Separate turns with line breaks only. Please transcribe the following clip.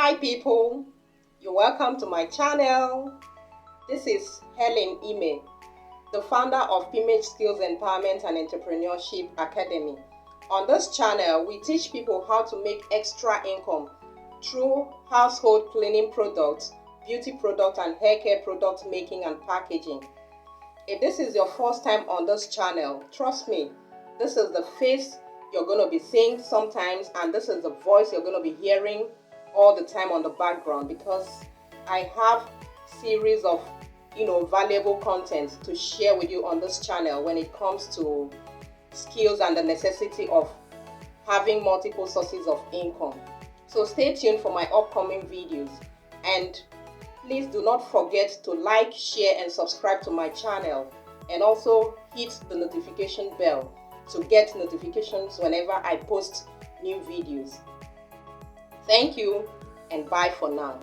Hi people, you're welcome to my channel. This is Helen Ime, the founder of Female Skills Empowerment and Entrepreneurship Academy. On this channel, we teach people how to make extra income through household cleaning products, beauty products, and hair care product making and packaging. If this is your first time on this channel, trust me, this is the face you're going to be seeing sometimes, and this is the voice you're going to be hearing all the time on the background, because I have series of valuable content to share with you on this channel when it comes to skills and the necessity of having multiple sources of income. So stay tuned for my upcoming videos, and please do not forget to like, share, and subscribe to my channel, and also hit the notification bell to get notifications whenever I post new videos. Thank you, and bye for now.